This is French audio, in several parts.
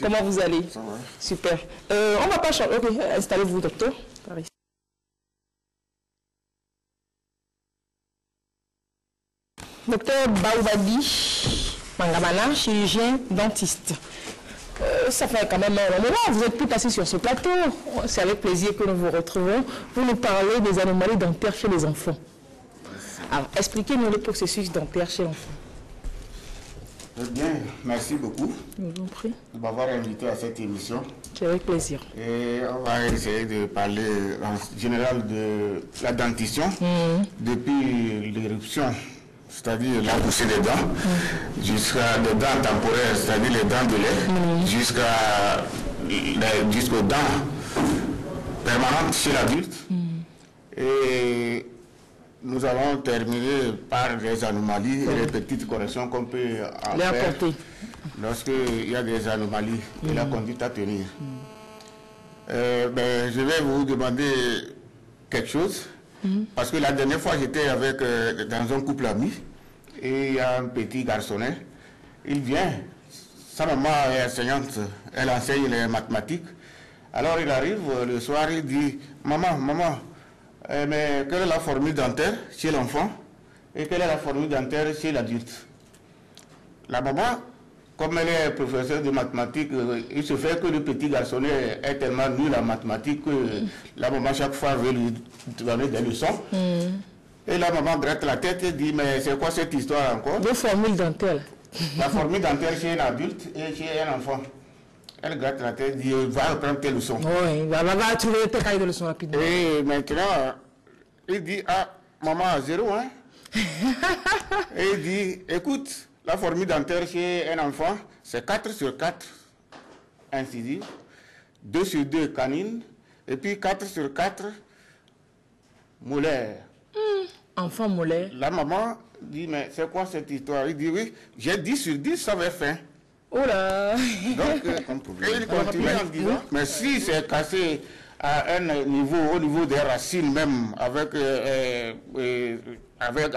Comment vous allez? Ça va. Super. On va pas changer. Ok, installez-vous, docteur. Par ici. Docteur Baoubadi Mangamana, chirurgien dentiste. Ça fait quand même un moment, vous êtes tout assis sur ce plateau. C'est avec plaisir que nous vous retrouvons pour nous parler des anomalies dentaires chez les enfants. Alors, expliquez-nous le processus dentaire chez l'enfant. Bien, merci beaucoup Je vous en prie. de m'avoir invité à cette émission. C'est avec plaisir. Et on va essayer de parler en général de la dentition depuis l'éruption, c'est-à-dire la poussée des dents, jusqu'à des dents temporaires, c'est-à-dire les dents de lait, jusqu'aux dents permanentes chez l'adulte. Et nous allons terminer par les anomalies et les petites corrections qu'on peut en faire lorsqu'il y a des anomalies et la conduite à tenir. Je vais vous demander quelque chose, parce que la dernière fois j'étais dans un couple ami et il y a un petit garçonnet. Il vient, sa maman est enseignante, elle enseigne les mathématiques. Alors il arrive le soir, il dit « Maman, mais quelle est la formule dentaire chez l'enfant et quelle est la formule dentaire chez l'adulte ?» La maman, comme elle est professeure de mathématiques, il se fait que le petit garçonnet est tellement nul en mathématiques que la maman chaque fois veut lui donner des leçons. Et la maman gratte la tête et dit « Mais c'est quoi cette histoire encore ?» Deux formules dentaires. La formule dentaire chez un adulte et chez un enfant. Elle gratte la tête et dit « Va reprendre tes leçons. » Oui, va trouver tes cahiers de leçons rapidement. Et maintenant, il dit « Ah, maman, 0, hein ?» Et il dit « Écoute, la formule dentaire chez un enfant, c'est 4 sur 4 incisives, 2 sur 2 canines, et puis 4 sur 4 molaires. » Enfant molaire. La maman dit « Mais c'est quoi cette histoire ?» Il dit « Oui, j'ai 10 sur 10, ça va faire. » Oh là. Donc, et il continue en disant « Mais si c'est cassé à un niveau, au niveau des racines même,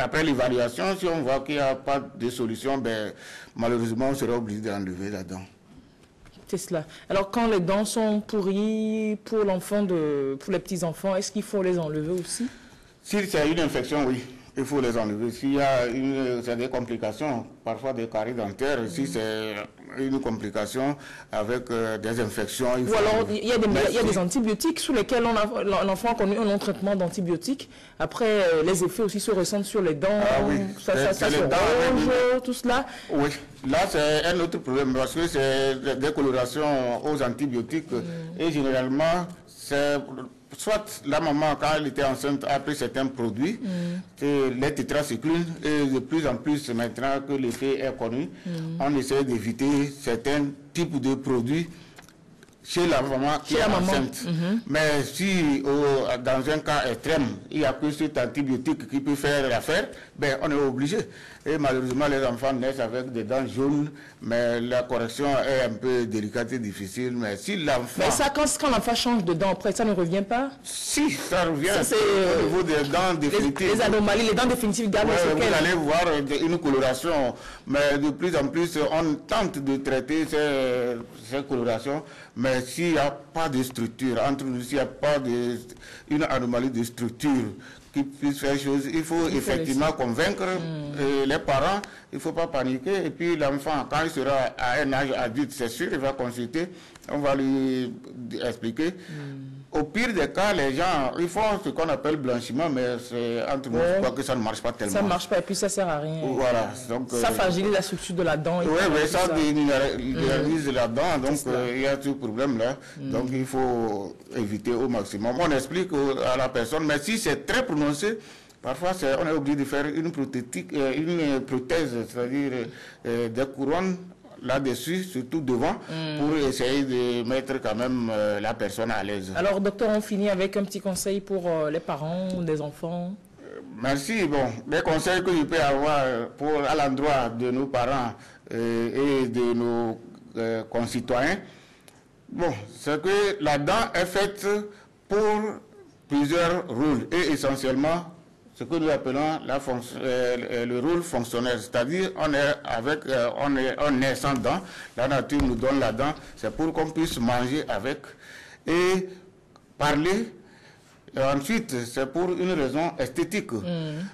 après l'évaluation, si on voit qu'il n'y a pas de solution, malheureusement, on sera obligé d'enlever la dent. » C'est cela. Alors, quand les dents sont pourries pour les petits-enfants, est-ce qu'il faut les enlever aussi? Si c'est une infection, oui, il faut les enlever. S'il y a des complications, parfois des caries dentaires, si c'est une complication avec des infections... Ou alors, il y a des antibiotiques sous lesquels l'enfant a connu un long traitement d'antibiotiques. Après, les effets aussi se ressentent sur les dents. Ah oui, ça se ronge, tout cela. Oui, là c'est un autre problème parce que c'est des colorations aux antibiotiques et généralement, c'est... Soit la maman, quand elle était enceinte, a pris certains produits, les tétracyclines, et de plus en plus, maintenant que l'effet est connu, on essaie d'éviter certains types de produits chez la maman qui est enceinte. Mais si dans un cas extrême, il n'y a que cet antibiotique qui peut faire l'affaire, on est obligé. Et malheureusement, les enfants naissent avec des dents jaunes, mais la correction est un peu délicate et difficile. Mais si l'enfant... Mais ça, quand l'enfant change de dents, après, ça ne revient pas? Si, ça revient. Ça, au niveau des dents définitives. Les anomalies, les dents définitives gardent ce qu'elles. Vous allez voir une coloration, mais de plus en plus, on tente de traiter ces colorations, mais s'il n'y a pas de structure, entre nous, s'il n'y a pas une anomalie de structure qui puisse faire chose, il faut effectivement convaincre les parents, il ne faut pas paniquer, et puis l'enfant, quand il sera à un âge adulte, c'est sûr, il va consulter, on va lui expliquer. Au pire des cas, les gens, ils font ce qu'on appelle blanchiment, mais entre nous, je crois que ça ne marche pas tellement. Ça ne marche pas, et puis ça ne sert à rien. Voilà. Donc, ça fragilise la structure de la dent. Oui, mais ça minéralise la dent, donc il y a tout problème là. Donc il faut éviter au maximum. On explique à la personne, mais si c'est très prononcé, parfois on est obligé de faire une prothèse, c'est-à-dire des couronnes là-dessus, surtout devant, pour essayer de mettre quand même la personne à l'aise. Alors, docteur, on finit avec un petit conseil pour les parents des enfants. Merci. Bon, les conseils que je peux avoir à l'endroit de nos parents et de nos concitoyens, bon, c'est que la dent est faite pour plusieurs rôles et essentiellement ce que nous appelons le rôle fonctionnel, c'est-à-dire on est sans dents, la nature nous donne la dent, c'est pour qu'on puisse manger avec et parler. Et ensuite, c'est pour une raison esthétique.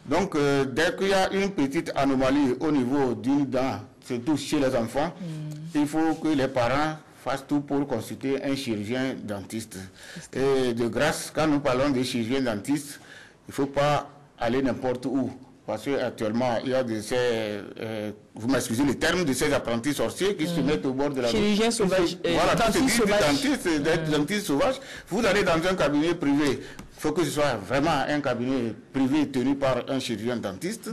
Donc, dès qu'il y a une petite anomalie au niveau d'une dent, surtout chez les enfants, il faut que les parents fassent tout pour consulter un chirurgien dentiste. Et de grâce, quand nous parlons de chirurgien dentiste, il ne faut pas aller n'importe où. Parce qu'actuellement, il y a vous m'excusez le terme de ces apprentis sorciers qui se mettent au bord de la route. Chirurgien sauvage. Voilà, dentiste sauvage. Vous allez dans un cabinet privé. Il faut que ce soit vraiment un cabinet privé tenu par un chirurgien dentiste.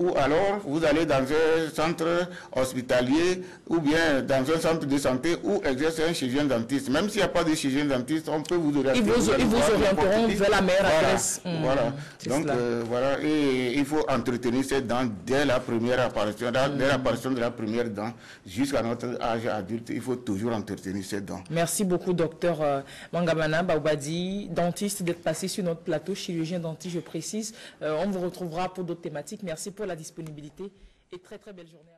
Ou alors, vous allez dans un centre hospitalier ou bien dans un centre de santé où exerce un chirurgien dentiste. Même s'il n'y a pas de chirurgien dentiste, on peut vous orienter. Ils vous orienteront vers la meilleure adresse. Voilà. Donc, voilà. Et il faut entretenir ces dents dès la première apparition, dès l'apparition de la première dent jusqu'à notre âge adulte. Il faut toujours entretenir ces dents. Merci beaucoup, docteur Mangamana Baoubadi, dentiste, d'être passé sur notre plateau, chirurgien dentiste, je précise. On vous retrouvera pour d'autres thématiques. Merci pour la disponibilité et très belle journée.